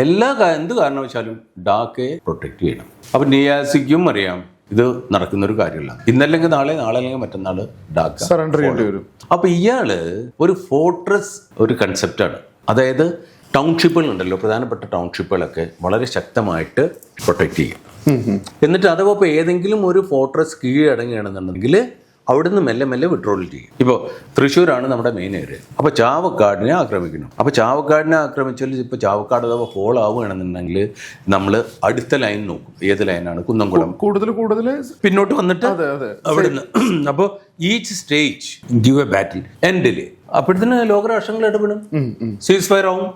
എന്ത് കാരണവശാലും ഡാക്കയെ പ്രൊട്ടക്ട് ചെയ്യണം. അപ്പൊ നിയാസിക്കും അറിയാം ഇത് നടക്കുന്ന ഒരു കാര്യമില്ല. ഇന്നല്ലെങ്കിൽ നാളെ, നാളെ അല്ലെങ്കിൽ മറ്റന്നാൾ ഡാക്ക സറണ്ടർ ചെയ്യേണ്ടി വരും. അപ്പൊ ഇയാള് ഒരു ഫോർട്രസ് ഒരു കൺസെപ്റ്റാണ്. അതായത് ടൗൺഷിപ്പുകളുണ്ടല്ലോ, പ്രധാനപ്പെട്ട ടൗൺഷിപ്പുകളൊക്കെ വളരെ ശക്തമായിട്ട് പ്രൊട്ടക്ട് ചെയ്യും. എന്നിട്ട് അഥവാ ഇപ്പോൾ ഏതെങ്കിലും ഒരു ഫോർട്രസ് കീഴടങ്ങുകയാണെന്നുണ്ടെങ്കിൽ അവിടുന്ന് മെല്ലെ മെല്ലെ വിഡ്രോൾ ചെയ്യും. ഇപ്പോൾ തൃശ്ശൂരാണ് നമ്മുടെ മെയിൻ ഏരിയ. അപ്പോൾ ചാവക്കാടിനെ ആക്രമിക്കണം. അപ്പോൾ ചാവക്കാടിനെ ആക്രമിച്ചാൽ ഇപ്പോൾ ചാവക്കാട് അഥവാ ഫോൾ ആവുകയാണെന്നുണ്ടെങ്കിൽ നമ്മൾ അടുത്ത ലൈൻ നോക്കും. ഏത് ലൈനാണ്? കുന്നംകുളം കൂടുതൽ പിന്നോട്ട് വന്നിട്ട് അവിടുന്ന്. അപ്പോൾ ഈച്ച് സ്റ്റേജ് ഗിവ് എ ബാറ്റിൽ എൻഡിൽ അപ്പോഴത്തേന് ലോകരാഷ്ട്രങ്ങൾ ഇടപെടും, സീസ് ഫയർ ആവും.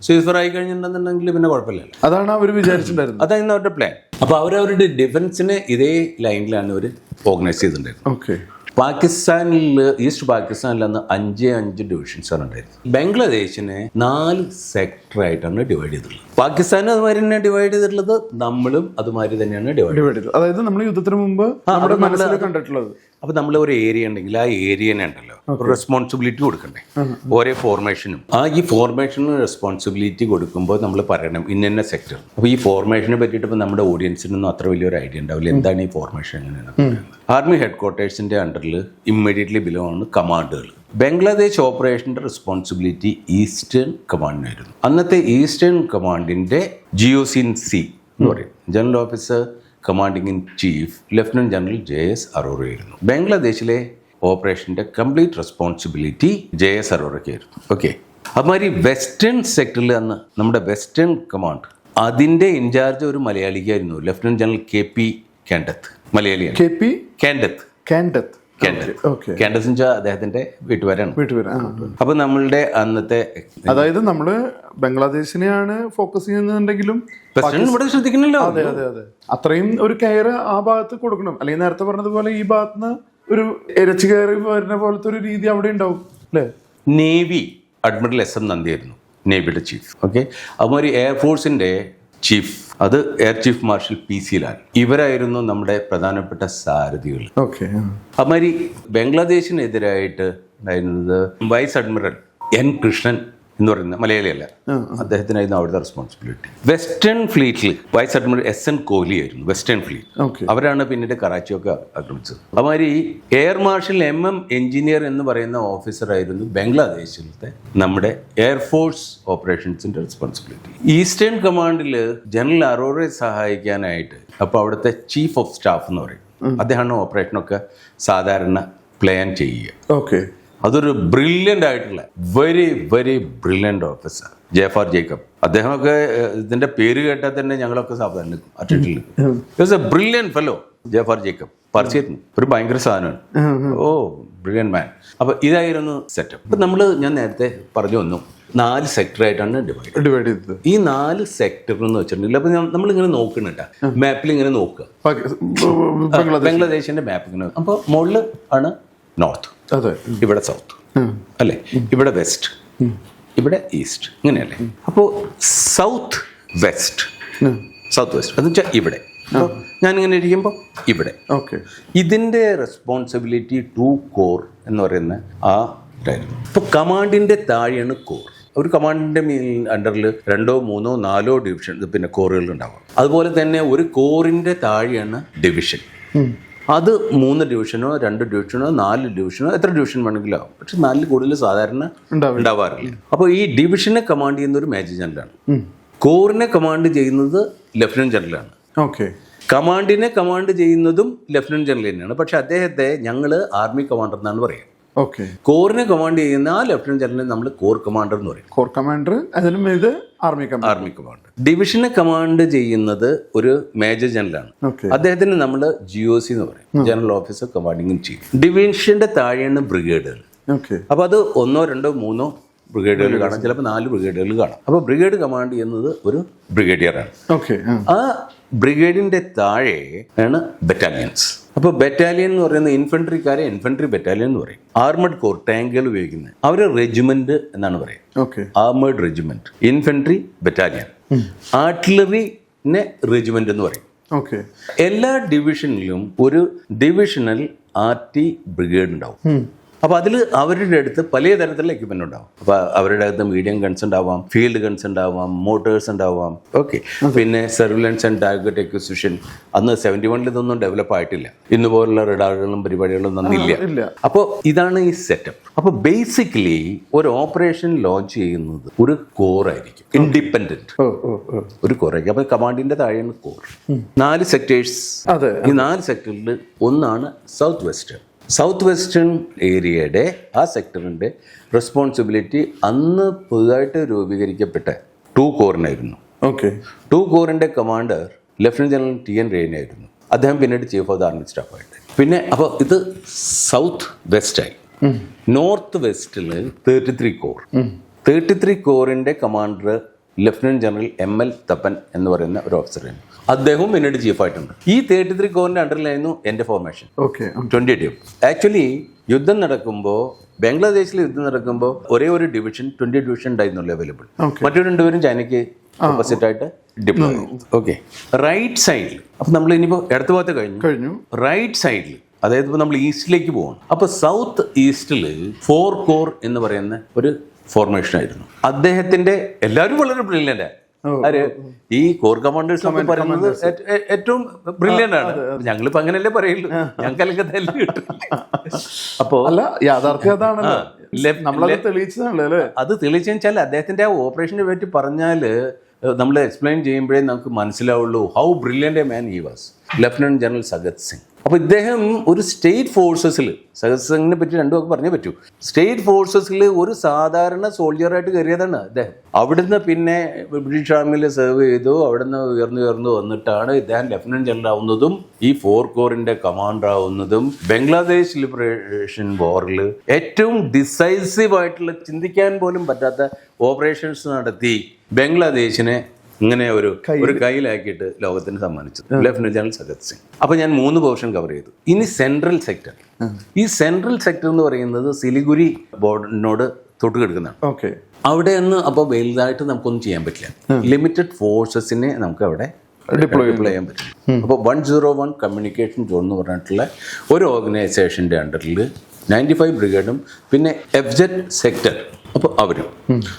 സീസ് ഫയർ ആയി കഴിഞ്ഞിട്ടുണ്ടെന്നുണ്ടെങ്കിൽ പിന്നെ കുഴപ്പമില്ല. അതാണ് അവർ വിചാരിച്ചിട്ടുണ്ടായിരുന്നത്. അതായിരുന്നു അവരുടെ പ്ലാൻ. അപ്പോൾ അവരവരുടെ ഡിഫൻസിനെ ഇതേ ലൈനിലാണ് അവർ ഓർഗനൈസ് ചെയ്തിട്ടുണ്ടായിരുന്നത്. പാകിസ്ഥാനിൽ, ഈസ്റ്റ് പാകിസ്ഥാനിൽ അന്ന് 5 ഡിവിഷൻസ് ആണ് ഉണ്ടായിരുന്നത്. ബംഗ്ലാദേശിനെ 4 സെക്ടറായിട്ടാണ് ഡിവൈഡ് ചെയ്തിട്ടുള്ളത്. പാകിസ്ഥാനും അതുമാതിരി തന്നെ ഡിവൈഡ് ചെയ്തിട്ടുള്ളത്, നമ്മളും അതുമാതിരി തന്നെയാണ് ഡിവൈഡ് ചെയ്തത്. അതായത് നമ്മൾ യുദ്ധത്തിന് മുമ്പ് കണ്ടിട്ടുള്ളത്. അപ്പൊ നമ്മൾ ഒരു ഏരിയ ഉണ്ടെങ്കിൽ ആ ഏരിയനെ ഉണ്ടല്ലോ റെസ്പോൺസിബിലിറ്റി കൊടുക്കണ്ടേ ഓരോ ഫോർമേഷനും. ഈ ഫോർമേഷന് റെസ്പോൺസിബിലിറ്റി കൊടുക്കുമ്പോൾ നമ്മൾ പറയണം ഇന്ന സെക്ടർ. അപ്പൊ ഈ ഫോർമേഷനെ പറ്റിയിട്ട് ഇപ്പൊ നമ്മുടെ ഓഡിയൻസിനൊന്നും അത്ര വലിയൊരു ഐഡിയ ഉണ്ടാവില്ല. എന്താണ് ഈ ഫോർമേഷൻ, എങ്ങനെയാണ്? ആർമി ഹെഡ് ക്വാർട്ടേഴ്സിന്റെ അണ്ടറിൽ ഇമ്മീഡിയറ്റ്ലി ബിലോ ആണ് കമാൻഡുകൾ. ബംഗ്ലാദേശ് ഓപ്പറേഷന്റെ റെസ്പോൺസിബിലിറ്റി ഈസ്റ്റേൺ കമാൻഡിനായിരുന്നു. അന്നത്തെ ഈസ്റ്റേൺ കമാൻഡിന്റെ GOC-C എന്ന് പറയും, general officer commanding in chief lieutenant general JS Arora ആയിരുന്നു. ബംഗ്ലാദേശിലെ ഓപ്പറേഷന്റെ കംപ്ലീറ്റ് റെസ്പോൺസിബിലിറ്റി JS അറോറയ്ക്കായിരുന്നു. ഓക്കെ, അതുമാതിരി വെസ്റ്റേൺ സെക്ടറിൽ അന്ന് നമ്മുടെ വെസ്റ്റേൺ കമാൻഡ് അതിന്റെ ഇൻചാർജ് ഒരു മലയാളിക്കായിരുന്നു, ലഫ്റ്റനന്റ് ജനറൽ KP കാൻഡത്ത്. മലയാളിയാണ്. കാൻഡത്ത് അദ്ദേഹത്തിന്റെ വീട്ടുപേരാണ്. അപ്പൊ നമ്മളുടെ അന്നത്തെ, അതായത് നമ്മള് ബംഗ്ലാദേശിനെയാണ് ഫോക്കസ് ചെയ്യുന്നുണ്ടെങ്കിലും ഇവിടെ ശ്രദ്ധിക്കണല്ലോ. അതെ, അത്രയും ഒരു കെയർ ആ ഭാഗത്ത് കൊടുക്കണം. അല്ലെങ്കിൽ നേരത്തെ പറഞ്ഞതുപോലെ ഈ ഭാഗത്തുനിന്ന് ഒരു ഇരച്ചു കയറി വരുന്ന പോലത്തെ ഒരു രീതി അവിടെ ഉണ്ടാവും അല്ലേ. നേവി അഡ്മിറൽ SM നന്ദി ആയിരുന്നു നേവിയുടെ ചീഫ്. ഓക്കെ, അതുമാതിരി എയർഫോഴ്സിന്റെ ചീഫ് അത് air chief marshal PC Lal. ഇവരായിരുന്നു നമ്മുടെ പ്രധാനപ്പെട്ട സാരഥികൾ. അതുമാതിരി ബംഗ്ലാദേശിനെതിരായിട്ട് ഉണ്ടായിരുന്നത് വൈസ് അഡ്മിറൽ N കൃഷ്ണൻ എന്ന് പറയുന്ന മലയാളിയല്ല, അദ്ദേഹത്തിനായിരുന്നു അവിടുത്തെ റെസ്പോൺസിബിലിറ്റി. വെസ്റ്റേൺ ഫ്ലീറ്റിൽ വൈസ് അഡ്മിറൽ SN കോഹ്ലി ആയിരുന്നു വെസ്റ്റേൺ ഫ്ലീറ്റ്. അവരാണ് പിന്നീട് കറാച്ചിയൊക്കെ ആക്രമിച്ചത്. അതുമാതിരി എയർ മാർഷൽ MM എഞ്ചിനീയർ എന്ന് പറയുന്ന ഓഫീസറായിരുന്നു ബംഗ്ലാദേശിലത്തെ നമ്മുടെ എയർഫോഴ്സ് ഓപ്പറേഷൻസിന്റെ റെസ്പോൺസിബിലിറ്റി. ഈസ്റ്റേൺ കമാൻഡിൽ ജനറൽ അറോറയെ സഹായിക്കാനായിട്ട് അപ്പോൾ അവിടുത്തെ ചീഫ് ഓഫ് സ്റ്റാഫ് എന്ന് പറയും, അദ്ദേഹമാണ് ഓപ്പറേഷനൊക്കെ സാധാരണ പ്ലാൻ ചെയ്യുക. അതൊരു ബ്രില്യൻ്റ് ആയിട്ടുള്ള very brilliant officer JFR Jacob. അദ്ദേഹമൊക്കെ ഇതിന്റെ പേര് കേട്ടാൽ തന്നെ ഞങ്ങളൊക്കെ സാധാരണ അറ്റൻഡിൽ a brilliant fellow JFR Jacob. പരിചയത്തിന് ഒരു ഭയങ്കര സാധനമാണ്. Brilliant man. അപ്പൊ ഇതായിരുന്നു സെറ്റപ്പ്. ഇപ്പൊ ഞാൻ നേരത്തെ പറഞ്ഞു വന്നു 4 സെക്ടറായിട്ടാണ് ഡിവൈഡ് ചെയ്തത്. ഈ 4 സെക്ടർ എന്ന് വെച്ചിട്ടുണ്ടെങ്കിൽ അപ്പൊ നമ്മളിങ്ങനെ നോക്കണട്ടാ, മാപ്പിൽ ഇങ്ങനെ നോക്കുക, ബംഗ്ലാദേശിന്റെ മാപ്പ് ഇങ്ങനെ. അപ്പൊ മുകളിൽ ആണ് നോർത്ത്, ഇവിടെ സൗത്ത് അല്ലേ, ഇവിടെ വെസ്റ്റ്, ഇവിടെ ഈസ്റ്റ്, ഇങ്ങനെയല്ലേ. അപ്പോൾ സൗത്ത് വെസ്റ്റ് എന്ന് വെച്ചാൽ ഇവിടെ ഞാനിങ്ങനെ ഇരിക്കുമ്പോൾ ഇവിടെ ഇതിന്റെ റെസ്പോൺസിബിലിറ്റി ടു കോർ എന്ന് പറയുന്ന ആ ഇതായിരുന്നു. ഇപ്പോൾ കമാൻഡിന്റെ താഴെയാണ് കോർ. ഒരു കമാൻഡിന്റെ അണ്ടറിൽ 2, 3, 4 ഡിവിഷൻ പിന്നെ കോറുകൾ ഉണ്ടാവും. അതുപോലെ തന്നെ ഒരു കോറിന്റെ താഴെയാണ് ഡിവിഷൻ. അത് 3 ഡിവിഷനോ 2 ഡിവിഷനോ 4 ഡിവിഷനോ എത്ര ഡിവിഷൻ വേണമെങ്കിലും ആവും. പക്ഷെ 4 കൂടുതൽ സാധാരണ ഉണ്ടാവാറില്ല. അപ്പോൾ ഈ ഡിവിഷനെ കമാൻഡ് ചെയ്യുന്ന ഒരു മേജർ ജനറലാണ്. കോറിനെ കമാൻഡ് ചെയ്യുന്നത് ലഫ്റ്റനന്റ് ജനറലാണ്. കമാൻഡിനെ കമാൻഡ് ചെയ്യുന്നതും ലഫ്റ്റനന്റ് ജനറൽ തന്നെയാണ്. പക്ഷെ അദ്ദേഹത്തെ ഞങ്ങൾ ആർമി കമാൻഡർ എന്നാണ് പറയുക. കോറിനെ കമാൻഡ് ചെയ്യുന്ന ആ ലഫ്റ്റനന്റ് ജനറലിനെ നമ്മൾ കോർ കമാൻഡർ എന്ന് പറയും. Corps commander, army commander. ഡിവിഷനെ കമാൻഡ് ചെയ്യുന്നത് ഒരു മേജർ ജനറലാണ്. അദ്ദേഹത്തിന് നമ്മൾ GOC എന്ന് പറയും, general officer commanding in chief. ഡിവിഷന്റെ താഴെയാണ് ബ്രിഗേഡുകൾ. അപ്പൊ അത് 1, 2, 3 ബ്രിഗേഡുകൾ കാണാം, ചിലപ്പോൾ 4 ബ്രിഗേഡുകൾ കാണാം. അപ്പോൾ ബ്രിഗേഡ് കമാൻഡ് ചെയ്യുന്നത് ഒരു ബ്രിഗേഡിയറാണ്. ആ ബ്രിഗേഡിന്റെ താഴെ ആണ് ബറ്റാലിയൻസ്. അപ്പോൾ ബറ്റാലിയൻ എന്ന് പറയുന്ന ഇൻഫൻട്രിക്കാരെ ഇൻഫൻട്രി ബറ്റാലിയൻ എന്ന് പറയും. ആർമഡ് കോർ, ടാങ്കുകൾ ഉപയോഗിക്കുന്നത് അവര് റെജിമെന്റ് എന്നാണ് പറയുക. ആർമേഡ് റെജിമെന്റ്, ഇൻഫൻട്രി ബറ്റാലിയൻ, ആർട്ടിലറിനെ റെജിമെന്റ് എന്ന് പറയും. എല്ലാ ഡിവിഷനിലും ഒരു ഡിവിഷണൽ RT ബ്രിഗേഡ് ഉണ്ടാവും. അപ്പോൾ അതിൽ അവരുടെ അടുത്ത് പലതരത്തിലുള്ള എക്യുപ്മെന്റ് ഉണ്ടാവും. അപ്പോൾ അവരുടെ അടുത്ത് മീഡിയം ഗൺസ് ഉണ്ടാവാം, ഫീൽഡ് ഗൺസ് ഉണ്ടാവാം, മോട്ടേഴ്സ് ഉണ്ടാവാം. ഓക്കെ, പിന്നെ സർവിലൻസ് ആൻഡ് ടാർഗറ്റ് അക്വിസിഷൻ. അന്ന് 71 ഇതൊന്നും ഡെവലപ്പ് ആയിട്ടില്ല. ഇന്ന് പോലുള്ള റഡാറുകളും പരിപാടികളും ഒന്നും ഇല്ല. അപ്പോൾ ഇതാണ് ഈ സെറ്റപ്പ്. അപ്പോൾ ബേസിക്കലി ഒരു ഓപ്പറേഷൻ ലോഞ്ച് ചെയ്യുന്നത് ഒരു കോർ ആയിരിക്കും, ഇൻഡിപെൻഡന്റ് ഒരു കോർ ആയിരിക്കും. അപ്പോൾ കമാൻഡിന്റെ താഴെയാണ് കോർ. 4 സെക്ടേഴ്സ്. ഈ 4 സെക്ടറിൽ ഒന്നാണ് സൗത്ത് വെസ്റ്റേൺ ഏരിയയുടെ ആ സെക്ടറിന്റെ റെസ്പോൺസിബിലിറ്റി അന്ന് പുതുതായിട്ട് രൂപീകരിക്കപ്പെട്ട 2 കോറിനായിരുന്നു. 2 കോറിന്റെ commander lieutenant general TN Raina ആയിരുന്നു. അദ്ദേഹം പിന്നീട് ചീഫ് ഓഫ് ദ ആർമി സ്റ്റാഫായിട്ട്. പിന്നെ അപ്പോൾ ഇത് സൗത്ത് വെസ്റ്റായി. നോർത്ത് വെസ്റ്റിൽ 33 കോർ. 33 കോറിന്റെ commander lieutenant general ML Thapan എന്ന് പറയുന്ന ഒരു ഓഫീസറായിരുന്നു. അദ്ദേഹവും പിന്നീട് ചീഫായിട്ടുണ്ട്. ഈ 33 കോറിന്റെ അണ്ടറിലായിരുന്നു എൻ്റെ ഫോർമേഷൻ 20 ടീം. ആക്ച്വലി യുദ്ധം നടക്കുമ്പോൾ, ബംഗ്ലാദേശിൽ യുദ്ധം നടക്കുമ്പോൾ ഒരേ ഒരു ഡിവിഷൻ 20 ഡിവിഷൻ ഉണ്ടായിരുന്നുള്ളൂ അവൈലബിൾ. മറ്റു 2 പേരും ചൈനയ്ക്ക് ഓപ്പോസിറ്റ് ആയിട്ട് ഡിപ്ലോയ്. ഓക്കെ, റൈറ്റ് സൈഡിൽ. അപ്പൊ നമ്മൾ ഇനിയിപ്പോ ഇടത്ത് ഭാഗത്ത് കഴിഞ്ഞു. റൈറ്റ് സൈഡിൽ, അതായത് ഇപ്പോൾ നമ്മൾ ഈസ്റ്റിലേക്ക് പോകണം. അപ്പോൾ സൗത്ത് ഈസ്റ്റിൽ 4 കോർ എന്ന് പറയുന്ന ഒരു ഫോർമേഷൻ ആയിരുന്നു. അദ്ദേഹത്തിന്റെ എല്ലാവരും വളരെ ബ്രില്യൻ്റ്. ഈ കോർ കമാൻഡേഴ്സ് ഒക്കെ പറയുന്നത് ഏറ്റവും ബ്രില്യൻ്റ് ആണ്. ഞങ്ങളിപ്പോ അങ്ങനെയല്ലേ പറയുള്ളൂ, ഞങ്ങൾക്ക് തന്നെ കിട്ടും. അപ്പോ യാഥാർത്ഥ്യം അത് തെളിയിച്ചെന്ന് വെച്ചാൽ അദ്ദേഹത്തിന്റെ ആ ഓപ്പറേഷനെ പറ്റി പറഞ്ഞാല് നമ്മൾ എക്സ്പ്ലെയിൻ ചെയ്യുമ്പോഴേ നമുക്ക് മനസ്സിലാവുള്ളൂ how brilliant a man he was. Lieutenant general Sagat Singh. അപ്പോൾ ഇദ്ദേഹം ഒരു സ്റ്റേറ്റ് ഫോഴ്സസിൽ, സഗത് സിംഗിനെ പറ്റി 2 വാക്ക് പറഞ്ഞേ പറ്റൂ. സ്റ്റേറ്റ് ഫോഴ്സസിൽ ഒരു സാധാരണ സോൾജിയറായിട്ട് കയറിയതാണ് അദ്ദേഹം. അവിടുന്ന് പിന്നെ ബ്രിട്ടീഷ് ആർമിയിൽ സെർവ് ചെയ്തു. അവിടുന്ന് ഉയർന്നു വന്നിട്ടാണ് ഇദ്ദേഹം ലെഫ്റ്റനന്റ് ജനറൽ ആവുന്നതും ഈ 4 കോറിന്റെ കമാൻഡർ ആവുന്നതും. ബംഗ്ലാദേശ് ലിബറേഷൻ വാറിൽ ഏറ്റവും ഡിസൈസീവ് ആയിട്ടുള്ള, ചിന്തിക്കാൻ പോലും പറ്റാത്ത ഓപ്പറേഷൻസ് നടത്തി ബംഗ്ലാദേശിനെ ഇങ്ങനെ ഒരു കയ്യിലാക്കിയിട്ട് ലോകത്തിന് സമ്മാനിച്ചത് ലെഫ്റ്റനന്റ് ജനറൽ സഗത് സിംഗ്. അപ്പോൾ ഞാൻ 3 പോർഷൻ കവർ ചെയ്തു. ഇനി സെൻട്രൽ സെക്ടർ. ഈ സെൻട്രൽ സെക്ടർ എന്ന് പറയുന്നത് സിലിഗുരി ബോർഡറിനോട് തൊട്ട് കിടക്കുന്നതാണ്. അവിടെ നിന്ന് അപ്പോൾ വലുതായിട്ട് നമുക്കൊന്നും ചെയ്യാൻ പറ്റില്ല. ലിമിറ്റഡ് ഫോഴ്സസിനെ നമുക്ക് അവിടെ ഡിപ്ലോയ് ചെയ്യാൻ പറ്റും. അപ്പോൾ 101 കമ്മ്യൂണിക്കേഷൻ സോൺ എന്ന് പറഞ്ഞിട്ടുള്ള ഒരു ഓർഗനൈസേഷൻ്റെ അണ്ടറിൽ 95 ബ്രിഗേഡും പിന്നെ FZ സെക്ടർ, അപ്പോൾ അവരും.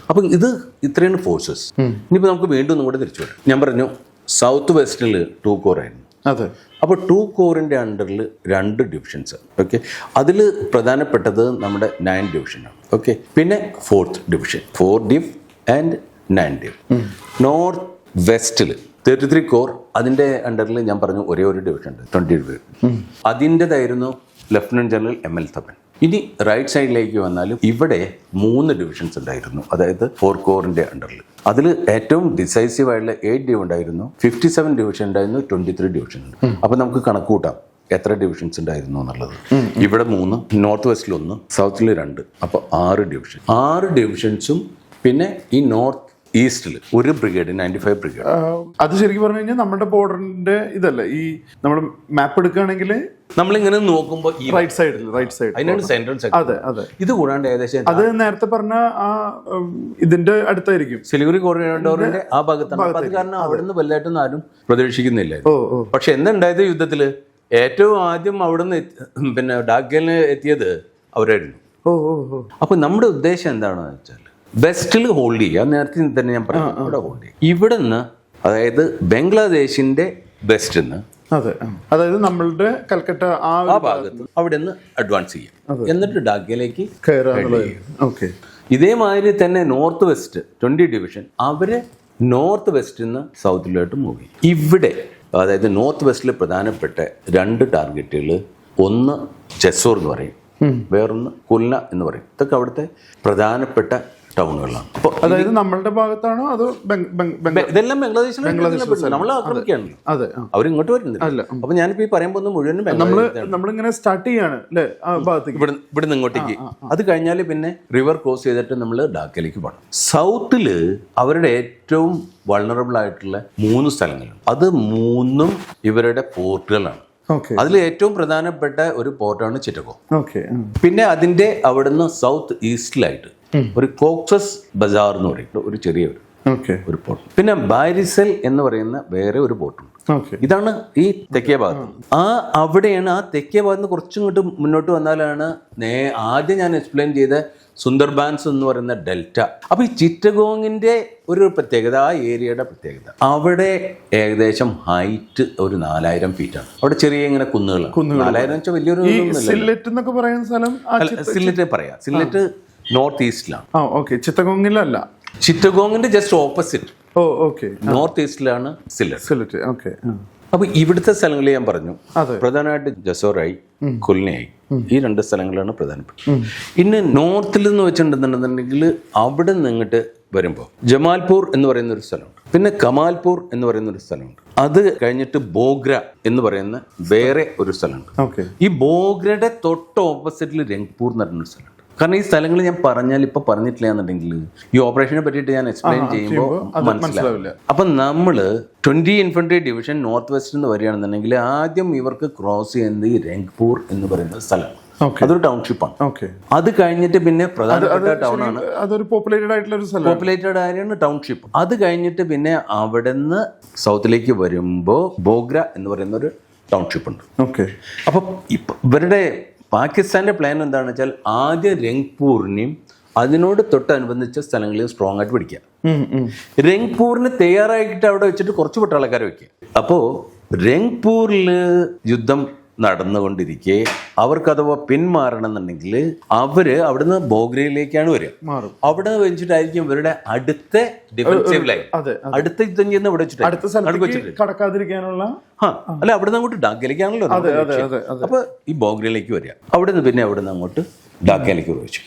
അപ്പം ഇത് ഇത്രയാണ് ഫോഴ്സസ്. ഇനിയിപ്പോൾ നമുക്ക് വീണ്ടും കൂടെ തിരിച്ചു വരാം. ഞാൻ പറഞ്ഞു സൗത്ത് വെസ്റ്റിൽ 2 കോർ ആയിരുന്നു. അപ്പോൾ 2 കോറിൻ്റെ അണ്ടറിൽ 2 ഡിവിഷൻസ്. ഓക്കെ, അതിൽ പ്രധാനപ്പെട്ടത് നമ്മുടെ 9 ഡിവിഷനാണ്. ഓക്കെ, പിന്നെ 4th division, 4 div and 9 div. North വെസ്റ്റിൽ 33 കോർ, അതിൻ്റെ അണ്ടറിൽ ഞാൻ പറഞ്ഞു ഒരേ ഒരു ഡിവിഷൻ ഉണ്ട്, 20 ഡിവിഷൻ. അതിൻ്റെതായിരുന്നു ലെഫ്റ്റനന്റ് ജനറൽ ML തപ്പൻ. ഇനി റൈറ്റ് സൈഡിലേക്ക് വന്നാലും ഇവിടെ 3 ഡിവിഷൻസ് ഉണ്ടായിരുന്നു, അതായത് 4 കോറിന്റെ അണ്ടറിൽ. അതിൽ ഏറ്റവും ഡിസൈസീവ് ആയിട്ടുള്ള 8 ഡിവ് ഉണ്ടായിരുന്നു, 57 ഡിവിഷൻ ഉണ്ടായിരുന്നു, 23 ഡിവിഷൻ ഉണ്ട്. അപ്പൊ നമുക്ക് കണക്കൂട്ടാം എത്ര ഡിവിഷൻസ് ഉണ്ടായിരുന്നു എന്നുള്ളത്. ഇവിടെ 3, നോർത്ത് വെസ്റ്റിൽ 1, സൗത്തിൽ 2, അപ്പോൾ 6 ഡിവിഷൻ. 6 ഡിവിഷൻസും പിന്നെ ഈ നോർത്ത് ഈസ്റ്റിൽ 1 ബ്രിഗേഡ്, 95 ബ്രിഗേഡ്. അത് ശരിക്കും പറഞ്ഞു കഴിഞ്ഞാൽ നമ്മുടെ ബോർഡറിന്റെ ഇതല്ല. ഈ നമ്മൾ മാപ്പ് എടുക്കുകയാണെങ്കിൽ നമ്മളിങ്ങനെ നോക്കുമ്പോൾ ഈ റൈറ്റ് സൈഡ് അതിനാണ് സെൻട്രൽ സെക്ടർ. ഇത് കൂടാണ്ട് ഏകദേശം അത് നേരത്തെ പറഞ്ഞ ആ ഇതിന്റെ അടുത്തായിരിക്കും, സിലിഗുരി കോറിഡോറിന്റെ ആ ഭാഗത്താണ്. അത് കാരണം അവിടുന്ന് വലുതായിട്ടൊന്നും ആരും പ്രതീക്ഷിക്കുന്നില്ല. പക്ഷെ എന്തുണ്ടായത് യുദ്ധത്തില് ഏറ്റവും ആദ്യം അവിടുന്ന് പിന്നെ ഡാക്കലിന് എത്തിയത് അവരായിരുന്നു. അപ്പൊ നമ്മുടെ ഉദ്ദേശം എന്താണെന്ന് വെച്ചാൽ വെസ്റ്റിൽ ഹോൾഡ് ചെയ്യുക. നേരത്തെ തന്നെ ഞാൻ പറഞ്ഞു, ഇവിടെ ഹോൾഡ് ചെയ്യുക. ഇവിടെ നിന്ന്, അതായത് ബംഗ്ലാദേശിന്റെ വെസ്റ്റിൽ നിന്ന്, അതായത് നമ്മളുടെ കൽക്കട്ട ആ ഭാഗത്ത് അവിടെ നിന്ന് അഡ്വാൻസ് ചെയ്യാം, എന്നിട്ട് ഡാക്കയിലേക്ക് കയറാം. ഇതേമാതിരി തന്നെ നോർത്ത് വെസ്റ്റ് 20 ഡിവിഷൻ അവര് നോർത്ത് വെസ്റ്റിൽ നിന്ന് സൗത്തിലോട്ട് മൂവ് ചെയ്യും. ഇവിടെ അതായത് നോർത്ത് വെസ്റ്റിൽ പ്രധാനപ്പെട്ട 2 ടാർഗറ്റുകൾ, ഒന്ന് ജെസോർ എന്ന് പറയും, വേറൊന്ന് കുൽന എന്ന് പറയും. ഇതൊക്കെ അവിടുത്തെ പ്രധാനപ്പെട്ട ടൗണുകളാണ്. അതായത് നമ്മളുടെ ഭാഗത്താണോ അതോ ഇതെല്ലാം ബംഗ്ലാദേശിൽ നമ്മൾ ആക്രമിക്കുകയാണല്ലോ, അവരിങ്ങോട്ട് വരുന്നില്ല. അപ്പൊ ഞാനിപ്പോ ഈ പറയുമ്പോൾ മുഴുവനും നമ്മളിങ്ങനെ സ്റ്റാർട്ട് ചെയ്യാണ് അല്ലേ ആ ഭാഗത്തേക്ക്, ഇവിടുന്ന് ഇങ്ങോട്ടേക്ക്. അത് കഴിഞ്ഞാൽ പിന്നെ റിവർ ക്രോസ് ചെയ്തിട്ട് നമ്മൾ ഡാക്കയിലേക്ക് പോകണം. സൗത്തില് അവരുടെ ഏറ്റവും വൾണറബിൾ ആയിട്ടുള്ള 3 സ്ഥലങ്ങളുണ്ട്. അത് 3ഉം ഇവരുടെ പോർട്ടുകളാണ്. അതിൽ ഏറ്റവും പ്രധാനപ്പെട്ട ഒരു പോർട്ടാണ് ചിറ്റഗോ. പിന്നെ അതിന്റെ അവിടുന്ന് സൗത്ത് ഈസ്റ്റിലായിട്ട് ഒരു കോക്സസ് ബസാർ എന്ന് പറയുന്നത് ഒരു ചെറിയ ഒരു പോർട്ട്. പിന്നെ ബാരിസൽ എന്ന് പറയുന്ന വേറെ ഒരു പോർട്ടുണ്ട്. ഓക്കെ. ഇതാണ് ഈ തെക്കേ ഭാഗത്ത്. അവിടെയാണ് ആ തെക്കേ ഭാഗത്ത് നിന്ന് കുറച്ചും ഇങ്ങോട്ട് മുന്നോട്ട് വന്നാലാണ് ആദ്യം ഞാൻ എക്സ്പ്ലെയിൻ ചെയ്ത സുന്ദർബാൻസ് എന്ന് പറയുന്ന ഡെൽറ്റ. അപ്പൊ ഈ ചിറ്റഗോങ്ങിന്റെ ഒരു പ്രത്യേകത, ആ ഏരിയയുടെ പ്രത്യേകത, അവിടെ ഏകദേശം ഹൈറ്റ് ഒരു 4000 ഫീറ്റാണ്. അവിടെ ചെറിയ ഇങ്ങനെ കുന്നുകളാണ്. 4000 വെച്ചാൽ വലിയൊരു സില്ലറ്റ് എന്നൊക്കെ പറയുന്ന സ്ഥലം സില്ലറ്റ് പറയാം. സില്ലറ്റ് നോർത്ത് ഈസ്റ്റിലാണ്. ചിത്തഗോങ്ങിലല്ല, ചിറ്റഗോങ്ങിന്റെ ജസ്റ്റ് ഓപ്പോസിറ്റ് ഓക്കെ, നോർത്ത് ഈസ്റ്റിലാണ് സില്ലറ്റ്. ഓക്കെ. അപ്പൊ ഇവിടുത്തെ സ്ഥലങ്ങൾ ഞാൻ പറഞ്ഞു, പ്രധാനമായിട്ട് ജസോറായി, കുൽനയായി, ഈ 2 സ്ഥലങ്ങളാണ് പ്രധാനപ്പെട്ടത്. ഇന്ന് നോർത്തിൽ നിന്ന് വെച്ചിട്ടുണ്ടെന്നുണ്ടെന്നുണ്ടെങ്കിൽ അവിടെ നിന്ന് ഇങ്ങോട്ട് വരുമ്പോൾ ജമാൽപൂർ എന്ന് പറയുന്ന ഒരു സ്ഥലമുണ്ട്, പിന്നെ കമാൽപൂർ എന്ന് പറയുന്ന ഒരു സ്ഥലമുണ്ട്. അത് കഴിഞ്ഞിട്ട് ബോഗ്ര എന്ന് പറയുന്ന വേറെ ഒരു സ്ഥലമുണ്ട്. ഈ ബോഗ്രയുടെ തൊട്ട് ഓപ്പോസിറ്റിൽ രംഗ്പൂർ എന്ന് പറയുന്ന ഒരു സ്ഥലമുണ്ട്. കാരണം ഈ സ്ഥലങ്ങൾ ഞാൻ പറഞ്ഞാൽ ഇപ്പൊ പറഞ്ഞിട്ടില്ല എന്നുണ്ടെങ്കിൽ ഈ ഓപ്പറേഷനെ പറ്റിയിട്ട് ഞാൻ എക്സ്പ്ലെയിൻ ചെയ്യുമ്പോൾ മനസ്സിലാവില്ല. അപ്പൊ നമ്മള് 20 ഇൻഫൻട്രി ഡിവിഷൻ നോർത്ത് വെസ്റ്റ് എന്ന് വരികയാണെന്നുണ്ടെങ്കിൽ ആദ്യം ഇവർക്ക് ക്രോസ് ചെയ്യുന്നത് ഈ രംഗ്പൂർ എന്ന് പറയുന്ന സ്ഥലമാണ്. അതൊരു ടൗൺഷിപ്പാണ്. അത് കഴിഞ്ഞിട്ട് പിന്നെ പ്രധാനപ്പെട്ട ടൗൺ ആണ്, അതൊരു പോപ്പുലേറ്റഡ് ആയാണ് ടൗൺഷിപ്പ്. അത് കഴിഞ്ഞിട്ട് പിന്നെ അവിടെ നിന്ന് സൗത്തിലേക്ക് വരുമ്പോ ബോഗ്ര എന്ന് പറയുന്ന ഒരു ടൗൺഷിപ്പ് ഉണ്ട്. അപ്പൊ ഇവരുടെ പാകിസ്ഥാന്റെ പ്ലാൻ എന്താണെന്ന് വെച്ചാൽ ആദ്യം രംഗ്പൂരിനെയും അതിനോട് തൊട്ടനുബന്ധിച്ച സ്ഥലങ്ങളിൽ സ്ട്രോങ് ആയിട്ട് പിടിക്കുക. രംഗ്പൂരിന് തയ്യാറായിട്ട് അവിടെ വെച്ചിട്ട് കുറച്ച് പട്ടാളക്കാരെ വെക്കുക. അപ്പോൾ രംഗ്പൂരിൽ യുദ്ധം നടന്നുകൊണ്ടിരിക്കെ അവർക്ക് അഥവാ പിന്മാറണം എന്നുണ്ടെങ്കിൽ അവര് അവിടുന്ന് ബോഗ്രയിലേക്കാണ് വരിക. അവിടെ വെച്ചിട്ടായിരിക്കും ഇവരുടെ അടുത്ത ഡിഫൻസീവ് ലൈൻ, അടുത്ത യുദ്ധം ചെയ്യുന്ന ഇവിടെ വെച്ചിട്ട് കടക്കാതിരിക്കാനുള്ള അല്ല, അവിടെ നിന്ന് അങ്ങോട്ട് ഡാക്കയിലേക്കാണല്ലോ. അപ്പൊ ഈ ബോഗ്രയിലേക്ക് വരിക, അവിടെ നിന്ന് പിന്നെ അവിടെ നിന്ന് അങ്ങോട്ട് ഡാക്കയിലേക്ക് പ്രവേശിച്ചു.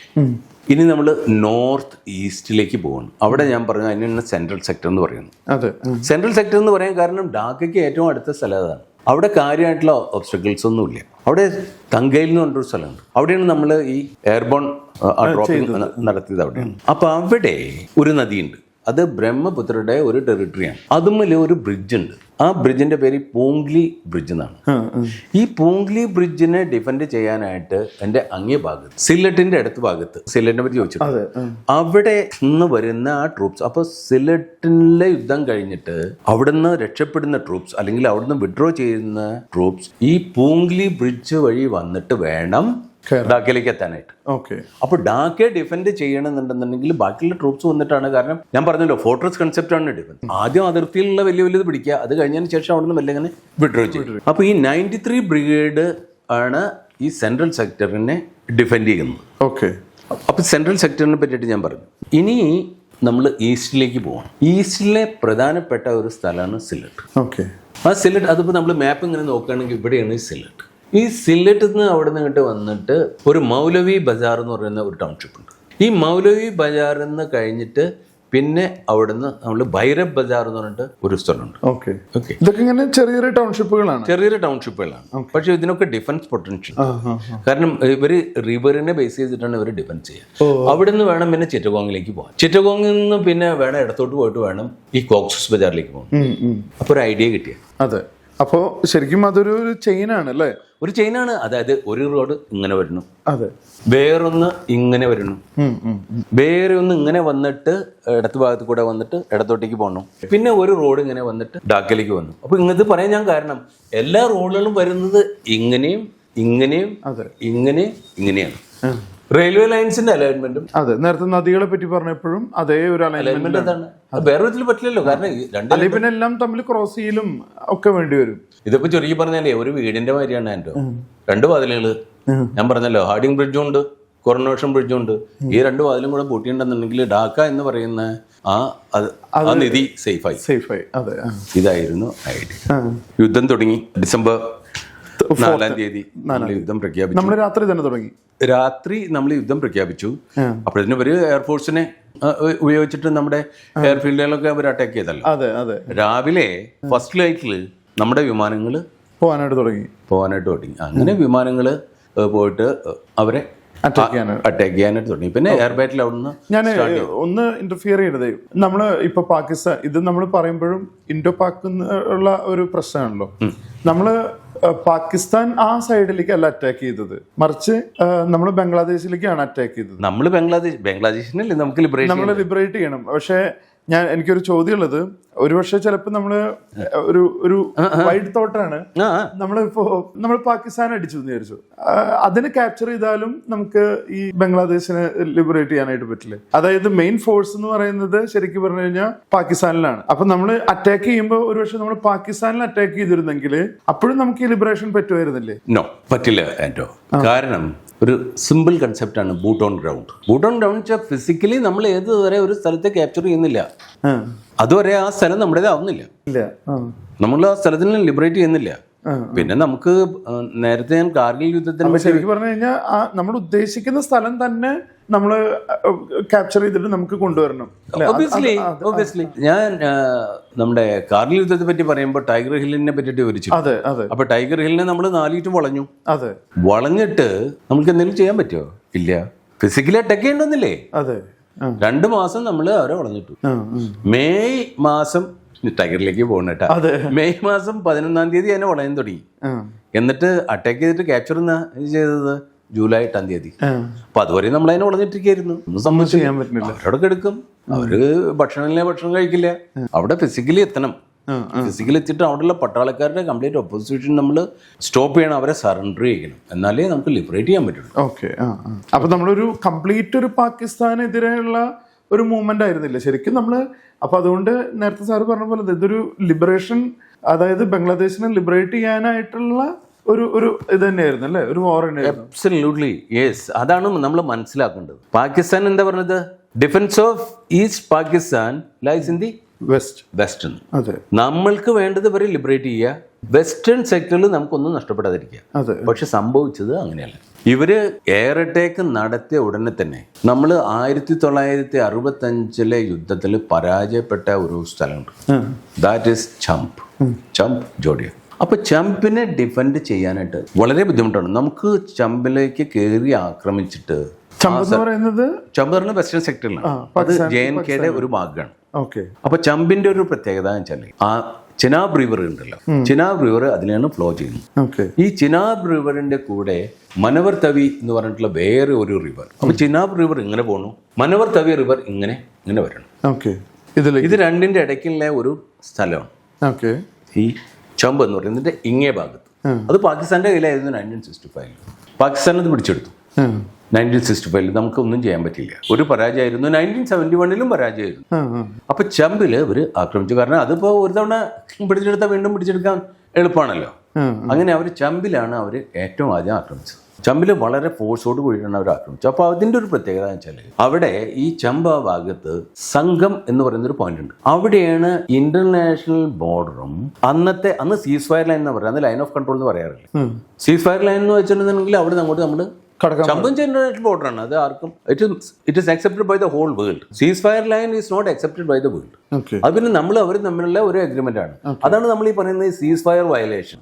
ഇനി നമ്മൾ നോർത്ത് ഈസ്റ്റിലേക്ക് പോകണം. അവിടെ ഞാൻ പറഞ്ഞു അതിനാണ് സെൻട്രൽ സെക്ടർ എന്ന് പറയുന്നത്. സെൻട്രൽ സെക്ടർ എന്ന് പറയാൻ കാരണം ഡാക്കയ്ക്ക് ഏറ്റവും അടുത്ത സ്ഥലം അതാണ്. അവിടെ കാര്യമായിട്ടുള്ള ഒബ്സ്റ്റക്കിൾസ് ഒന്നുമില്ല. അവിടെ തങ്കയിൽ എന്ന് പറഞ്ഞൊരു സ്ഥലമുണ്ട്. അവിടെയാണ് നമ്മൾ ഈ എയർബോൺ ഡ്രോപ്പിംഗ് നടത്തിയത്. അവിടെയാണ്. അപ്പൊ അവിടെ ഒരു നദിയുണ്ട്, അത് ബ്രഹ്മപുത്രയുടെ ഒരു ടെറിട്ടറിയാണ്. അതുമല്ല ഒരു ബ്രിഡ്ജ് ഉണ്ട്. ആ ബ്രിഡ്ജിന്റെ പേര് പൂങ്ക്ലി ബ്രിഡ്ജ് എന്നാണ്. ഈ പൂങ്ക്ലി ബ്രിഡ്ജിനെ ഡിഫെൻഡ് ചെയ്യാനായിട്ട് എന്റെ അങ്ങേ ഭാഗത്ത് സില്ലറ്റിന്റെ അടുത്ത ഭാഗത്ത്, സില്ലറ്റിനെ പറ്റി ചോദിച്ചിട്ടുണ്ട്, അവിടെ നിന്ന് വരുന്ന ആ ട്രൂപ്സ്, അപ്പൊ സില്ലറ്റിലെ യുദ്ധം കഴിഞ്ഞിട്ട് അവിടുന്ന് രക്ഷപ്പെടുന്ന ട്രൂപ്സ് അല്ലെങ്കിൽ അവിടുന്ന് വിഡ്രോ ചെയ്യുന്ന ട്രൂപ്സ് ഈ പൂങ്ക്ലി ബ്രിഡ്ജ് വഴി വന്നിട്ട് വേണം ഡാക്കയിലേക്ക് എത്താനായിട്ട്. അപ്പൊ ഡാക്കയെ ഡിഫെൻഡ് ചെയ്യണമെന്നുണ്ടെന്നുണ്ടെങ്കിൽ ബാക്കിയുള്ള ട്രൂപ്സ് വന്നിട്ടാണ്. കാരണം ഞാൻ പറഞ്ഞല്ലോ, ഫോർട്രസ് കൺസെപ്റ്റ് ആണ് ഡിഫെൻസ്. ആദ്യം അതിർത്തിയിലുള്ള വലിയ വലിയത് പിടിക്കുക, അത് കഴിഞ്ഞതിന് ശേഷം അവിടെ നിന്ന് മെല്ലെ വിഡ്രോ ചെയ്യും. അപ്പൊ ഈ 93 ബ്രിഗേഡ് ആണ് ഈ സെൻട്രൽ സെക്ടറിനെ ഡിഫെൻഡ് ചെയ്യുന്നത്. അപ്പൊ സെൻട്രൽ സെക്ടറിനെ പറ്റിയിട്ട് ഞാൻ പറഞ്ഞു. ഇനി നമ്മൾ ഈസ്റ്റിലേക്ക് പോകണം. ഈസ്റ്റിലെ പ്രധാനപ്പെട്ട ഒരു സ്ഥലമാണ് സില്ലറ്റ്. ആ സില്ലറ്റ്, അതിപ്പോ നമ്മൾ മാപ്പ് ഇങ്ങനെ നോക്കുകയാണെങ്കിൽ ഇവിടെയാണ് ഈ സില്ലറ്റ്. ഈ സില്ലറ്റിൽ നിന്ന് അവിടെ നിന്ന് ഇങ്ങോട്ട് വന്നിട്ട് ഒരു മൗലവി ബജാർ എന്ന് പറയുന്ന ഒരു ടൗൺഷിപ്പ് ഉണ്ട്. ഈ മൗലവി ബജാറിൽ നിന്ന് കഴിഞ്ഞിട്ട് പിന്നെ അവിടുന്ന് നമ്മൾ ഭൈരബ് ബജാർ എന്ന് പറഞ്ഞിട്ട് ഒരു സ്ഥലമുണ്ട്. ഇതൊക്കെ ഇങ്ങനെ ചെറിയ ടൗൺഷിപ്പുകളാണ്. പക്ഷെ ഇതിനൊക്കെ ഡിഫൻസ് പൊട്ടൻഷ്യൽ. കാരണം ഇവര് റിവറിനെ ബേസ് ചെയ്തിട്ടാണ് ഇവർ ഡിഫൻസ് ചെയ്യുക. അവിടെ നിന്ന് വേണം പിന്നെ ചിറ്റഗോങ്ങിലേക്ക് പോകാൻ. ചിറ്റഗോങ്ങിൽ നിന്ന് പിന്നെ വേണം ഇടത്തോട്ട് പോയിട്ട് വേണം ഈ കോക്സസ് ബജാറിലേക്ക് പോകാൻ. അപ്പൊ ഒരു ഐഡിയ കിട്ടിയ. അതെ, അപ്പോ ശരിക്കും അതൊരു ചെയിനാണ് അല്ലേ? ഒരു ചെയിനാണ്. അതായത് ഒരു റോഡ് ഇങ്ങനെ വരുന്നു, വേറൊന്ന് ഇങ്ങനെ വരുന്നു, വേറെ ഒന്ന് ഇങ്ങനെ വന്നിട്ട് ഇടത്ത് ഭാഗത്ത് കൂടെ വന്നിട്ട് ഇടത്തോട്ടേക്ക് പോകണം, പിന്നെ ഒരു റോഡ് ഇങ്ങനെ വന്നിട്ട് ഡാക്കയിലേക്ക് വന്നു. അപ്പൊ ഇങ്ങനത്തെ പറയാൻ ഞാൻ കാരണം എല്ലാ റോഡുകളും വരുന്നത് ഇങ്ങനെയും ഇങ്ങനെയും ഇങ്ങനെയാണ്. റെയിൽവേ ലൈൻസിന്റെ അലൈൻമെന്റും. അതെ, നേരത്തെ നദികളെ പറ്റി പറഞ്ഞപ്പോഴും അതേ ഒരു അലൈൻമെന്റ് അതാണ്. വേറെ വിധത്തിൽ പറ്റില്ലല്ലോ. കാരണം പിന്നെ എല്ലാം തമ്മിൽ ക്രോസ് ചെയ്യലും ഒക്കെ വേണ്ടി വരും. ഇതിപ്പോ ചുരുക്കി പറഞ്ഞാലേ ഒരു വീടിന്റെ മാതിരിയാണ് എൻ്റെ 2 വാതിലുകള്. ഞാൻ പറഞ്ഞല്ലോ, ഹാർഡിംഗ് ബ്രിഡ്ജും ഉണ്ട്, കൊറോണേഷൻ ബ്രിഡ്ജും ഉണ്ട്. ഈ 2 വാതിലും കൂടെ പൂട്ടിയിട്ടുണ്ടെന്നുണ്ടെങ്കിൽ ഡാക്ക എന്ന് പറയുന്ന ആ നിധി സേഫായി. ഇതായിരുന്നു ഐഡിയ. യുദ്ധം തുടങ്ങി ഡിസംബർ 4-ാം തീയതി യുദ്ധം പ്രഖ്യാപിച്ചു. നമ്മൾ രാത്രി തന്നെ തുടങ്ങി. രാത്രി നമ്മൾ യുദ്ധം പ്രഖ്യാപിച്ചു. അപ്പോഴത്തേനും ഇവര് എയർഫോഴ്സിനെ ഉപയോഗിച്ചിട്ട് നമ്മുടെ എയർഫീൽഡുകളൊക്കെ അവർ അറ്റാക്ക് ചെയ്തല്ലോ. രാവിലെ ഫസ്റ്റ് ലൈറ്റില് നമ്മുടെ വിമാനങ്ങള് പോകാനായിട്ട് തുടങ്ങി. അങ്ങനെ വിമാനങ്ങള് പോയിട്ട് അവരെ അറ്റാക്ക് ചെയ്യാനായിട്ട് തുടങ്ങി. പിന്നെ എയർ ബാറ്റിൽ അവിടുന്ന് ഞാൻ ഒന്ന് ഇന്റർഫിയർ ചെയ്തത്, നമ്മള് ഇപ്പൊ പാകിസ്ഥാൻ, ഇത് നമ്മൾ പറയുമ്പോഴും ഇൻഡോ പാക് ഉള്ള ഒരു പ്രശ്നമാണല്ലോ. നമ്മള് പാകിസ്ഥാൻ ആ സൈഡിലേക്ക് അല്ല അറ്റാക്ക് ചെയ്തത്, മറിച്ച് നമ്മൾ ബംഗ്ലാദേശിലേക്കാണ് അറ്റാക്ക് ചെയ്തത്. നമ്മൾ ബംഗ്ലാദേശിനല്ലേ നമ്മൾ ലിബറേറ്റ് ചെയ്യണം. പക്ഷെ എനിക്കൊരു ചോദ്യം ഉള്ളത്, ഒരുപക്ഷെ ചിലപ്പോൾ നമ്മള് ഒരു വൈഡ് തോട്ടാണ്, നമ്മൾ പാകിസ്ഥാൻ അടിച്ചു എന്ന് വിചാരിച്ചു, അതിനെ ക്യാപ്ചർ ചെയ്താലും നമുക്ക് ഈ ബംഗ്ലാദേശിനെ ലിബറേറ്റ് ചെയ്യാനായിട്ട് പറ്റില്ലേ? അതായത് മെയിൻ ഫോഴ്സ് എന്ന് പറയുന്നത് ശരിക്കും പറഞ്ഞു കഴിഞ്ഞാൽ പാകിസ്ഥാനിലാണ്. അപ്പൊ നമ്മൾ അറ്റാക്ക് ചെയ്യുമ്പോൾ ഒരുപക്ഷെ നമ്മൾ പാകിസ്ഥാനിൽ അറ്റാക്ക് ചെയ്തിരുന്നെങ്കിൽ അപ്പോഴും നമുക്ക് ഈ ലിബറേഷൻ പറ്റുമായിരുന്നില്ലേ? നോ, പറ്റില്ല ആന്റോ. കാരണം ഒരു സിമ്പിൾ കൺസെപ്റ്റ് ആണ് boot on ground. Boot on ground വെച്ചാൽ ഫിസിക്കലി നമ്മൾ ഏതുവരെ ഒരു സ്ഥലത്തെ ക്യാപ്ചർ ചെയ്യുന്നില്ല, അതുവരെ ആ സ്ഥലം നമ്മുടേതാവുന്നില്ല. നമ്മൾ ആ സ്ഥലത്തിന് ലിബറേറ്റ് ചെയ്യുന്നില്ല. പിന്നെ നമുക്ക് നേരത്തെ ഞാൻ കാർഗിൽ യുദ്ധത്തിന് ശരിക്കും പറഞ്ഞു കഴിഞ്ഞാൽ നമ്മൾ ഉദ്ദേശിക്കുന്ന സ്ഥലം തന്നെ നമ്മൾ ക്യാപ്ചർ ചെയ്തിട്ട് നമുക്ക് കൊണ്ടുവരണം. ഒബ്വിയസ്ലി ഞാൻ നമ്മുടെ കാർഗിൽ യുദ്ധത്തെ പറ്റി പറയുമ്പോൾ ടൈഗർ ഹില്ലിനെ പറ്റിയിട്ട് വിവരിച്ചു. അപ്പൊ ടൈഗർ ഹില്ലിനെ നമ്മൾ നാലിട്ട് വളഞ്ഞു. വളഞ്ഞിട്ട് നമുക്ക് എന്തെങ്കിലും ചെയ്യാൻ പറ്റുമോ? ഇല്ല. Physically attack ചെയ്യണമെന്നില്ലേ? 2 മാസം നമ്മൾ അവരെ വളഞ്ഞിട്ടു. മെയ് മാസം ടൈഗറിലേക്ക് പോകണം കേട്ടാ. മെയ് മാസം 11-ാം തീയതി തന്നെ വളയാൻ തുടങ്ങി. എന്നിട്ട് അറ്റാക്ക് ചെയ്തിട്ട് ക്യാപ്ചർ ചെയ്തത് ജൂലൈ 8-ാം തീയതി. അപ്പൊ അതുവരെ നമ്മൾ അതിനെ വളഞ്ഞിട്ടിരിക്കായിരുന്നു. ഒന്നും സംഭവിക്കാൻ പറ്റില്ല. അവരോടൊക്കെ എടുക്കും, അവര് ഭക്ഷണം കഴിക്കില്ല. അവിടെ ഫിസിക്കലി എത്തണം. ഫിസിക്കലി എത്തിയിട്ട് അവിടെയുള്ള പട്ടാളക്കാരുടെ കംപ്ലീറ്റ് ഒപ്പോസിഷൻ നമ്മൾ സ്റ്റോപ്പ് ചെയ്യണം, അവരെ സറണ്ടർ ചെയ്യണം. എന്നാലേ നമുക്ക് ലിബറേറ്റ് ചെയ്യാൻ പറ്റുള്ളൂ. ഓക്കെ. അപ്പൊ നമ്മളൊരു കംപ്ലീറ്റ് ഒരു പാകിസ്ഥാനെതിരെയുള്ള ഒരു മൂവ്മെന്റ് ആയിരുന്നില്ല ശരിക്കും നമ്മള്. അപ്പൊ അതുകൊണ്ട് നേരത്തെ സാറ് പറഞ്ഞ പോലെ ഇതൊരു ലിബറേഷൻ, അതായത് ബംഗ്ലാദേശിനെ ലിബറേറ്റ് ചെയ്യാനായിട്ടുള്ള ഒരു ഇത് തന്നെയായിരുന്നു അല്ലേ? ഒരു വാർ തന്നെയായിരുന്നു. Absolutely yes. അതാണ് നമ്മൾ മനസ്സിലാക്കേണ്ടത്. പാകിസ്ഥാൻ എന്താ പറഞ്ഞത്? Defence of East Pakistan lies in the western. നമ്മൾക്ക് വേണ്ടത് ഇവരെ ലിബറേറ്റ് ചെയ്യുക, വെസ്റ്റേൺ സെക്ടറിൽ നമുക്കൊന്നും നഷ്ടപ്പെടാതിരിക്കുക. പക്ഷെ സംഭവിച്ചത് അങ്ങനെയല്ല. ഇവര് എയർ അറ്റാക്ക് നടത്തിയ ഉടനെ തന്നെ നമ്മൾ 1965 യുദ്ധത്തിൽ പരാജയപ്പെട്ട ഒരു സ്ഥലമുണ്ട്. ദാറ്റ് ഈസ് ചമ്പ് ജോഡിയ. അപ്പൊ ചമ്പിനെ ഡിഫെൻഡ് ചെയ്യാനായിട്ട് വളരെ ബുദ്ധിമുട്ടാണ്. നമുക്ക് ചമ്പിലേക്ക് കയറി ആക്രമിച്ചിട്ട്, ചമ്പ് പറയുന്നത് വെസ്റ്റേൺ സെക്ടറിലാണ്, അത് JNKയുടെ ഒരു ഭാഗമാണ്. അപ്പൊ ചമ്പിന്റെ ഒരു പ്രത്യേകത എന്ന് വെച്ചാൽ ആ ചിനാബ് റിവർ ഉണ്ടല്ലോ, ചിനാബ് റിവർ അതിലാണ് ഫ്ലോ ചെയ്യുന്നത്. ഈ ചിനാബ് റിവറിന്റെ കൂടെ മനവർ തവി എന്ന് പറഞ്ഞിട്ടുള്ള വേറെ ഒരു റിവർ. അപ്പൊ ചിനാബ് റിവർ ഇങ്ങനെ പോകണം, മനവർ തവി റിവർ ഇങ്ങനെ വരണം. ഇത് രണ്ടിന്റെ ഇടയ്ക്കുള്ള ഒരു സ്ഥലമാണ് ഈ ചമ്പ് എന്ന് പറയുന്നതിന്റെ ഇങ്ങേ ഭാഗത്ത്. അത് പാകിസ്ഥാന്റെ കയ്യിലായിരുന്നു 1965. പാകിസ്ഥാൻ അത് പിടിച്ചെടുത്തു. 1965 നമുക്കൊന്നും ചെയ്യാൻ പറ്റില്ല. ഒരു പരാജയമായിരുന്നു. 1971 പരാജയമായിരുന്നു. അപ്പൊ ചമ്പില് ഇവര് ആക്രമിച്ചു. കാരണം അതിപ്പോ ഒരു തവണ പിടിച്ചെടുത്താൽ വീണ്ടും പിടിച്ചെടുക്കാൻ എളുപ്പമാണല്ലോ. അങ്ങനെ അവർ ചമ്പിലാണ് അവര് ഏറ്റവും ആദ്യം ആക്രമിച്ചത്. ചമ്പില് വളരെ ഫോഴ്സോട് കൂടിയിട്ടാണ് അവർ ആക്രമിച്ചത്. അപ്പൊ അതിന്റെ ഒരു പ്രത്യേകത എന്ന് വെച്ചാൽ അവിടെ ഈ ചമ്പ ഭാഗത്ത് സംഘം എന്ന് പറയുന്ന ഒരു പോയിന്റ് ഉണ്ട്. അവിടെയാണ് ഇന്റർനാഷണൽ ബോർഡറും അന്ന് സീസ് ഫയർ ലൈൻ എന്ന് പറയുന്നത് ലൈൻ ഓഫ് കൺട്രോൾ എന്ന് പറയാറില്ല. സീസ് ഫയർ ലൈൻ എന്ന് വെച്ചിട്ടുണ്ടെങ്കിൽ അവിടെ അങ്ങോട്ട് നമ്മള് ചമ്പൻ ഇന്റർനാഷണൽ ബോർഡറാണ്. അത് ആർക്കും it is accepted by the whole world. Ceasefire line is not accepted by the world. അത് പിന്നെ നമ്മൾ അവരും തമ്മിലുള്ള ഒരു അഗ്രിമെന്റ് ആണ്. അതാണ് നമ്മൾ ഈ പറയുന്നത് സീസ് ഫയർ വയലേഷൻ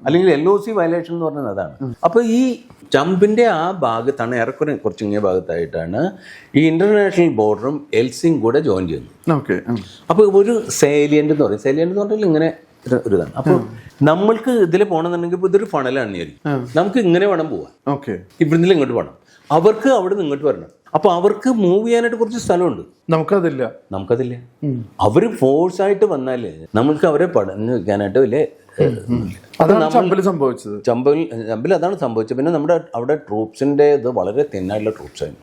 അല്ലെങ്കിൽ LOC വയലേഷൻ എന്ന് പറയുന്നത് അതാണ്. അപ്പൊ ഈ ചമ്പിന്റെ ആ ഭാഗത്താണ്, ഏറെക്കുറെ കുറച്ച് ഇങ്ങേ ഭാഗത്തായിട്ടാണ് ഈ ഇന്റർനാഷണൽ ബോർഡറും എൽസിയും കൂടെ ജോയിൻ ചെയ്യുന്നത്. അപ്പൊ ഒരു സേലിയന്റ് എന്ന് പറയും. സേലിയന്റ് എന്ന് പറഞ്ഞാൽ ഇങ്ങനെ ഒരു ഇതാണ്. അപ്പൊ നമ്മൾക്ക് ഇതിൽ പോകണമെന്നുണ്ടെങ്കിൽ ഇപ്പൊ ഇതൊരു ഫണലാണ് ശരിക്കും. നമുക്ക് ഇങ്ങനെ വേണം പോവാൻ, ഇവിടുന്ന് ഇങ്ങോട്ട് പോകണം. അവർക്ക് അവിടെ നിന്ന് ഇങ്ങോട്ട് വരണം. അപ്പൊ അവർക്ക് മൂവ് ചെയ്യാനായിട്ട് കുറച്ച് സ്ഥലമുണ്ട്, നമുക്കതില്ല. അവര് ഫോഴ്സ് ആയിട്ട് വന്നാല് നമ്മൾക്ക് അവരെ പടഞ്ഞു വെക്കാനായിട്ട് വലിയ ചമ്പിൽ അതാണ് സംഭവിച്ചത്. പിന്നെ നമ്മുടെ അവിടെ ട്രൂപ്സിന്റെ ഇത് വളരെ തിന്നായിട്ടുള്ള ട്രൂപ്സ് ആയിരുന്നു.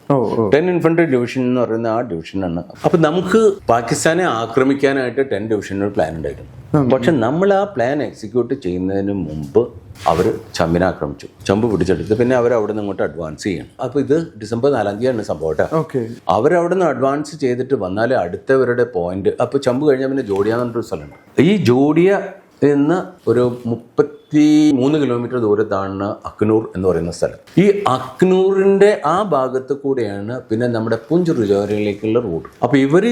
10 ഇൻഫൻട്രി ഡിവിഷൻ എന്ന് പറയുന്ന ആ ഡിവിഷനാണ്. അപ്പൊ നമുക്ക് പാകിസ്ഥാനെ ആക്രമിക്കാനായിട്ട് 10 ഡിവിഷനൊരു പ്ലാൻ ഉണ്ടായിരുന്നു. പക്ഷെ നമ്മൾ ആ പ്ലാൻ എക്സിക്യൂട്ട് ചെയ്യുന്നതിന് മുമ്പ് അവർ ചമ്പിനെ ആക്രമിച്ചു, ചമ്പ് പിടിച്ചെടുത്ത്. പിന്നെ അവർ അവിടെ നിന്ന് ഇങ്ങോട്ട് അഡ്വാൻസ് ചെയ്യണം. അപ്പൊ ഇത് ഡിസംബർ 4-ാം തീയതിയാണ് സംഭവം. അവരവിടെ നിന്ന് അഡ്വാൻസ് ചെയ്തിട്ട് വന്നാല് അടുത്തവരുടെ പോയിന്റ്. അപ്പൊ ചമ്പ് കഴിഞ്ഞാൽ പിന്നെ ജോഡിയ എന്ന് പറഞ്ഞൊരു സ്ഥലമുണ്ട്. ഈ ജോഡിയ എന്ന് ഒരു 33 കിലോമീറ്റർ ദൂരത്താണ് അക്നൂർ എന്ന് പറയുന്ന സ്ഥലം. ഈ അക്നൂറിന്റെ ആ ഭാഗത്ത് കൂടെയാണ് പിന്നെ നമ്മുടെ പുഞ്ച് റിജോറിയിലേക്കുള്ള റൂട്ട്. അപ്പൊ ഇവര്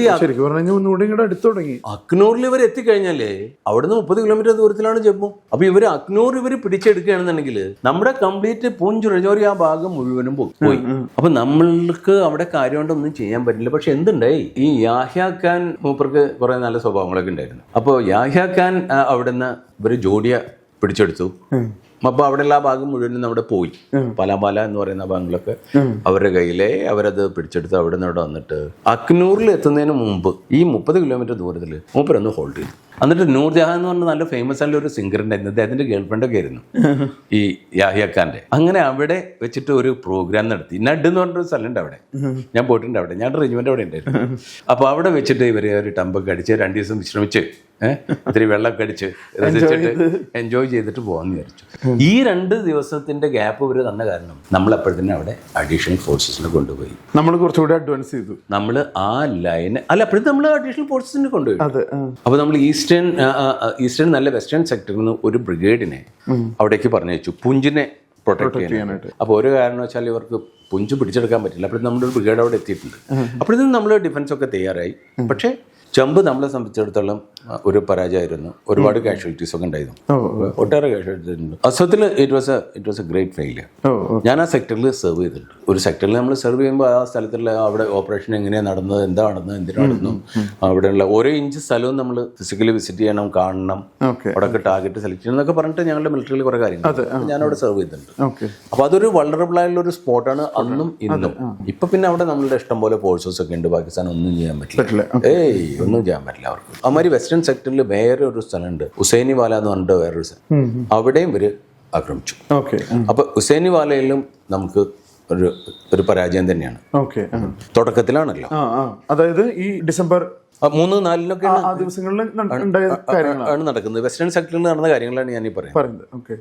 അക്നൂറിൽ ഇവർ എത്തിക്കഴിഞ്ഞാലേ അവിടുന്ന് 30 കിലോമീറ്റർ ദൂരത്തിലാണ് ജമ്മു. അപ്പൊ ഇവര് അക്നൂർ ഇവര് പിടിച്ചെടുക്കുകയാണെന്നുണ്ടെങ്കിൽ നമ്മുടെ കംപ്ലീറ്റ് പുഞ്ച് റിജോറി ആ ഭാഗം മുഴുവനും പോയി. അപ്പൊ നമ്മൾക്ക് അവിടെ കാര്യമായിട്ടൊന്നും ചെയ്യാൻ പറ്റില്ല. പക്ഷെ എന്തുണ്ടായി, ഈ യാഹ്യ ഖാൻ മൂപ്പർക്ക് കുറെ നല്ല സ്വഭാവങ്ങളൊക്കെ ഉണ്ടായിരുന്നു. അപ്പോൾ യാഹ്യ ഖാൻ അവിടുന്ന് ഇവര് ജോഡിയ പിടിച്ചെടുത്തു. അപ്പോൾ അവിടെയുള്ള ആ ഭാഗം മുഴുവനും നമ്മുടെ പോയി. പലാമാല എന്ന് പറയുന്ന ഭാഗങ്ങളൊക്കെ അവരുടെ കയ്യിലെ അവരത് പിടിച്ചെടുത്ത് അവിടെ നിന്ന് ഇവിടെ വന്നിട്ട് അക്നൂറിൽ എത്തുന്നതിന് മുമ്പ് ഈ 30 കിലോമീറ്റർ ദൂരത്തിൽ മൂപ്പരൊന്ന് ഹോൾഡ് ചെയ്തു. എന്നിട്ട് നൂർജഹാൻ എന്ന് പറഞ്ഞ നല്ല ഫേമസ് ആയിട്ടുള്ള ഒരു സിംഗർ ഉണ്ടായിരുന്നു, അദ്ദേഹത്തിന്റെ ഗേൾഫ്രണ്ടൊക്കെ ആയിരുന്നു ഈ യാഹിയ ഖാന്റെ. അങ്ങനെ അവിടെ വെച്ചിട്ട് ഒരു പ്രോഗ്രാം നടത്തി. നഡ് എന്ന് പറഞ്ഞൊരു സ്ഥലമുണ്ട് അവിടെ, ഞാൻ പോയിട്ടുണ്ട് അവിടെ, ഞാൻ റെജിമെന്റ് അവിടെ ഉണ്ടായിരുന്നു. അപ്പോൾ അവിടെ വെച്ചിട്ട് ഇവര് ഒരു ടമ്പൊക്കെ അടിച്ച് 2 ദിവസം വിശ്രമിച്ച് ഇത്തിരി വെള്ളമൊക്കെ അടിച്ച് രസിച്ചിട്ട് എൻജോയ് ചെയ്തിട്ട് പോകാമെന്ന് വിചാരിച്ചു. ഈ 2 ദിവസത്തിന്റെ ഗ്യാപ്പ് ഇവർ തന്ന കാരണം നമ്മൾ അപ്പോഴത്തന്നെ അവിടെ അഡീഷണൽ ഫോഴ്സസിനെ കൊണ്ടുപോയി. നമ്മൾ കുറച്ചുകൂടി അഡ്വാൻസ് ചെയ്തു. നമ്മൾ ആ ലൈന് അല്ല, അപ്പോഴത്തെ നമ്മൾ അഡീഷണൽ ഫോഴ്സസിനെ കൊണ്ടുപോയി. അപ്പോൾ നമ്മൾ ഈസ്റ്റേൺ നല്ല വെസ്റ്റേൺ സെക്ടറിൽ നിന്ന് ഒരു ബ്രിഗേഡിനെ അവിടേക്ക് പറഞ്ഞയച്ചു, പുഞ്ചിനെ പ്രൊട്ടക്ട് ചെയ്യാനായിട്ട്. അപ്പോൾ ഒരു കാരണവശാൽ ഇവർക്ക് പുഞ്ച് പിടിച്ചെടുക്കാൻ പറ്റില്ല. അപ്പോഴത്തെ നമ്മുടെ ഒരു ബ്രിഗേഡ് അവിടെ എത്തിയിട്ടുണ്ട്. അപ്പോഴത്തേക്കും നമ്മൾ ഡിഫൻസ് ഒക്കെ തയ്യാറായി. പക്ഷേ ചമ്പ് നമ്മളെ സംബന്ധിച്ചിടത്തോളം ഒരു പരാജയമായിരുന്നു. ഒരുപാട് കാഷ്വാലിറ്റീസ് ഒക്കെ ഉണ്ടായിരുന്നു, ഒട്ടേറെ കാഷ്വാലിറ്റീസ് ഉണ്ട്. അസത്തിൽ it was a great failure. ഞാൻ ആ സെക്ടറിൽ സെർവ് ചെയ്തിട്ടുണ്ട്. ഒരു സെക്ടറിൽ നമ്മൾ സെർവ് ചെയ്യുമ്പോൾ ആ സ്ഥലത്തുള്ള അവിടെ ഓപ്പറേഷൻ എങ്ങനെയാണ് നടന്നത്, എന്താ നടന്നത്, എന്തിനു നടന്നു, അവിടെയുള്ള ഓരോ ഇഞ്ച് സ്ഥലവും നമ്മൾ ഫിസിക്കലി വിസിറ്റ് ചെയ്യണം, കാണണം, അവിടെ ടാർഗറ്റ് സെലക്ട് ചെയ്യണം എന്നൊക്കെ പറഞ്ഞിട്ട് ഞങ്ങളുടെ മിലിറ്ററിയിൽ കുറെ കാര്യങ്ങൾ ഞാൻ അവിടെ സെർവ് ചെയ്തിട്ടുണ്ട്. അപ്പോൾ അതൊരു വൾണറബിൾ ആയിട്ടുള്ള ഒരു സ്പോട്ടാണ് അന്നും ഇന്നും. ഇപ്പൊ പിന്നെ അവിടെ നമ്മളുടെ ഇഷ്ടം പോലെ ഫോഴ്സസ് ഒക്കെ ഉണ്ട്. പാകിസ്ഥാൻ ഒന്നും ചെയ്യാൻ പറ്റില്ല, ഒന്നും ചെയ്യാൻ പറ്റില്ല അവർക്ക്. അമാതിരി വെസ്റ്റേൺ സെക്ടറിൽ വേറെ ഒരു സ്ഥലമുണ്ട്, ഹുസൈനി വാല എന്ന് പറഞ്ഞിട്ട് വേറൊരു സ്ഥലം, അവിടെയും ഇവര് ആക്രമിച്ചു. അപ്പൊ ഹുസൈനി വാലയിലും നമുക്ക് ഒരു പരാജയം തന്നെയാണ്. തുടക്കത്തിലാണല്ലോ, അതായത് ഈ ഡിസംബർ 3-4 ദിവസങ്ങളിൽ ആണ് നടക്കുന്നത്. വെസ്റ്റേൺ സെക്ടറിൽ നടന്ന കാര്യങ്ങളാണ് ഞാൻ ഈ പറയുന്നത്.